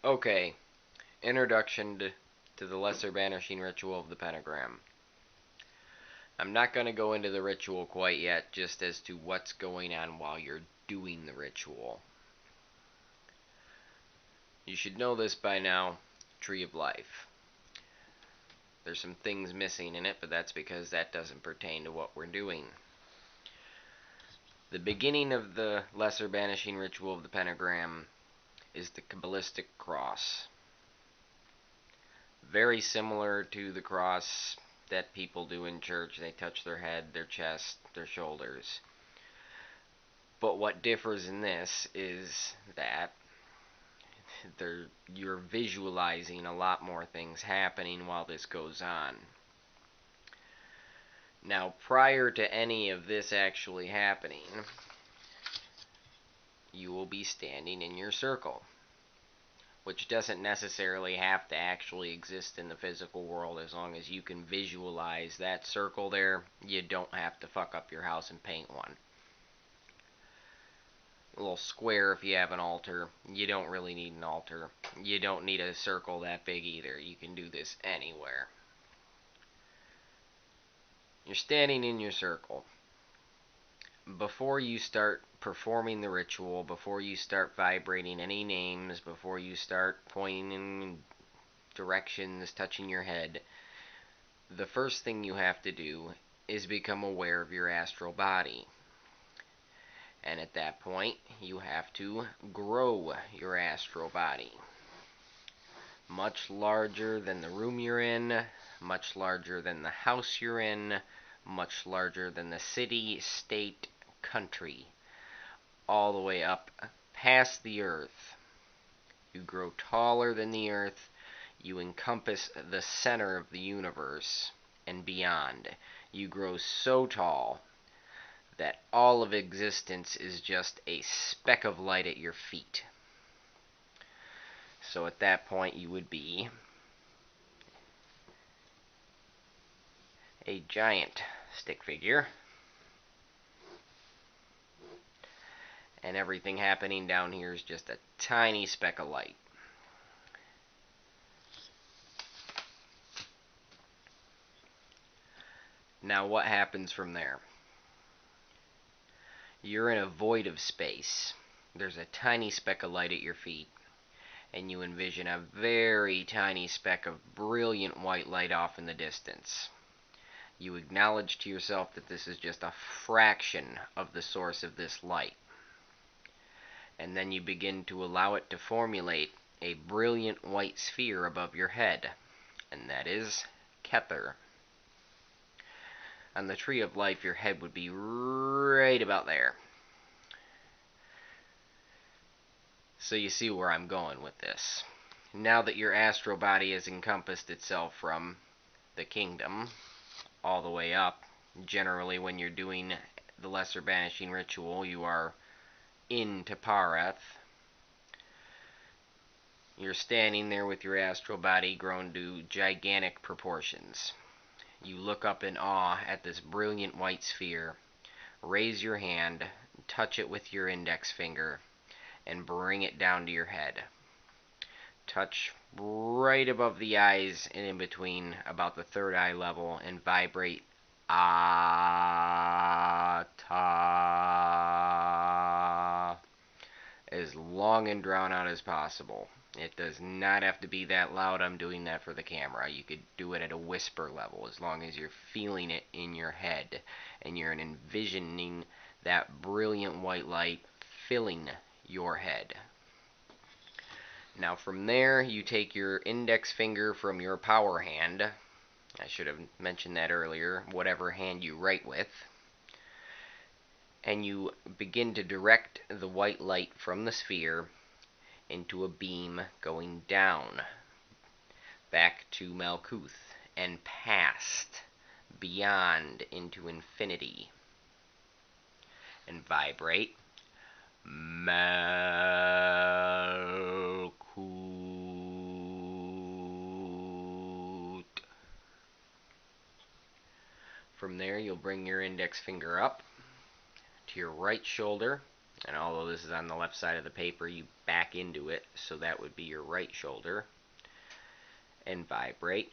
Okay, introduction to the Lesser Banishing Ritual of the Pentagram. I'm not going to go into the ritual quite yet, just as to what's going on while you're doing the ritual. You should know this by now, Tree of Life. There's some things missing in it, but that's because that doesn't pertain to what we're doing. The beginning of the Lesser Banishing Ritual of the Pentagram is the Kabbalistic cross. Very similar to the cross that people do in church. They touch their head, their chest, their shoulders. But what differs in this is that you're visualizing a lot more things happening while this goes on. Now, prior to any of this actually happening, you will be standing in your circle, which doesn't necessarily have to actually exist in the physical world. As long as you can visualize that circle there, you don't have to fuck up your house and paint one. A little square if you have an altar. You don't really need an altar. You don't need a circle that big either. You can do this anywhere. You're standing in your circle. Before you start performing the ritual, before you start vibrating any names, before you start pointing in directions, touching your head, the first thing you have to do is become aware of your astral body. And at that point, you have to grow your astral body. Much larger than the room you're in, much larger than the house you're in, much larger than the city, state, country, all the way up past the earth. You grow taller than the earth. You encompass the center of the universe and beyond. You grow so tall that all of existence is just a speck of light at your feet. So at that point you would be a giant stick figure. And everything happening down here is just a tiny speck of light. Now what happens from there? You're in a void of space. There's a tiny speck of light at your feet, and you envision a very tiny speck of brilliant white light off in the distance. You acknowledge to yourself that this is just a fraction of the source of this light. And then you begin to allow it to formulate a brilliant white sphere above your head, and that is Kether. On the Tree of Life, your head would be right about there. So you see where I'm going with this. Now that your astral body has encompassed itself from the kingdom all the way up, generally when you're doing the Lesser Banishing Ritual, you are in Tapareth. You're standing there with your astral body grown to gigantic proportions. You look up in awe at this brilliant white sphere, raise your hand, touch it with your index finger, and bring it down to your head. Touch right above the eyes and in between, about the third eye level, and vibrate Ah-ta as long and drawn out as possible. It does not have to be that loud. I'm doing that for the camera. You could do it at a whisper level as long as you're feeling it in your head and you're envisioning that brilliant white light filling your head. Now from there, you take your index finger from your power hand. I should have mentioned that earlier, whatever hand you write with. And you begin to direct the white light from the sphere into a beam going down, back to Malkuth, and past, beyond, into infinity. And vibrate Malkuth. From there, you'll bring your index finger up to your right shoulder And although this is on the left side of the paper, you back into it, so that would be your right shoulder. And vibrate.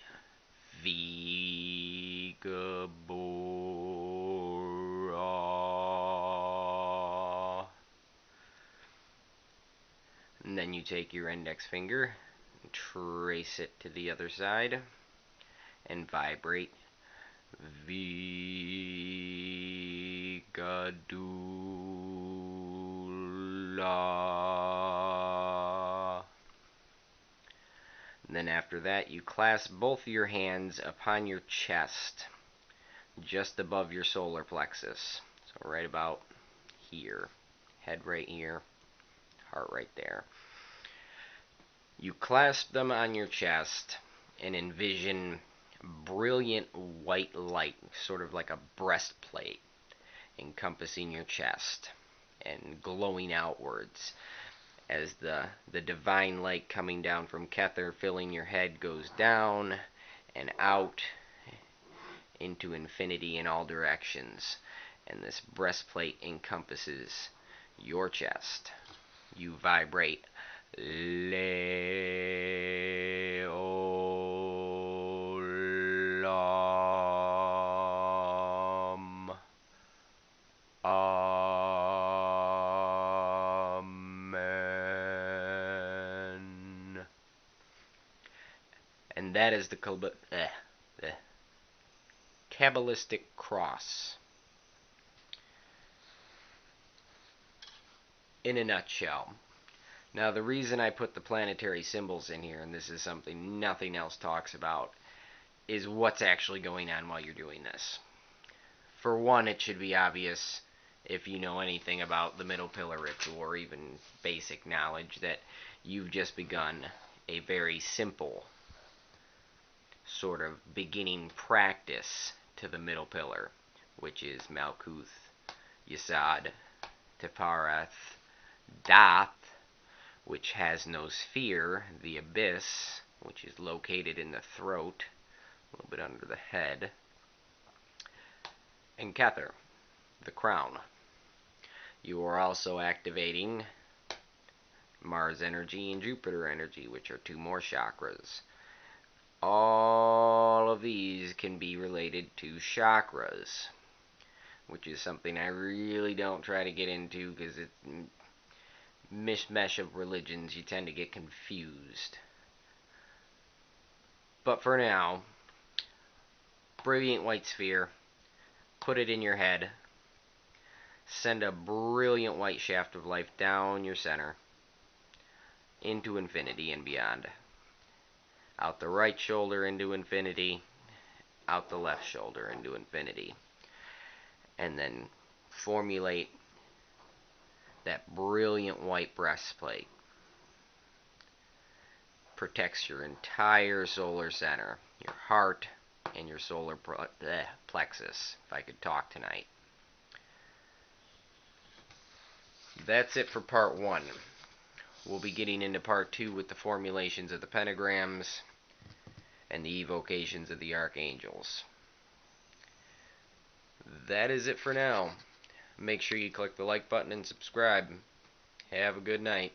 Vigabora. And then you take your index finger and trace it to the other side and vibrate. Vigadula. And then after that, you clasp both your hands upon your chest, just above your solar plexus. So right about here. Head right here, heart right there. You clasp them on your chest and envision brilliant white light, sort of like a breastplate, encompassing your chest and glowing outwards as the divine light coming down from Kether, filling your head, goes down and out into infinity in all directions. And this breastplate encompasses your chest. You vibrate Leolam. Amen. And that is the Kabbalistic cross. In a nutshell. Now, the reason I put the planetary symbols in here, and this is something nothing else talks about, is what's actually going on while you're doing this. For one, it should be obvious, if you know anything about the middle pillar ritual, or even basic knowledge, that you've just begun a very simple sort of beginning practice to the middle pillar, which is Malkuth, Yesod, Tepharath, Dath, which has no sphere, the abyss, which is located in the throat, a little bit under the head, and Kether, the crown. You are also activating Mars energy and Jupiter energy, which are two more chakras. All of these can be related to chakras, which is something I really don't try to get into because it's mishmash of religions. You tend to get confused. But for now, brilliant white sphere, put it in your head, send a brilliant white shaft of life down your center, into infinity and beyond. Out the right shoulder into infinity, out the left shoulder into infinity. And then formulate that brilliant white breastplate. Protects your entire solar center, your heart, and your solar plexus, if I could talk tonight. That's it for part 1. We'll be getting into part 2 with the formulations of the pentagrams and the evocations of the archangels. That is it for now. Make sure you click the like button and subscribe. Have a good night.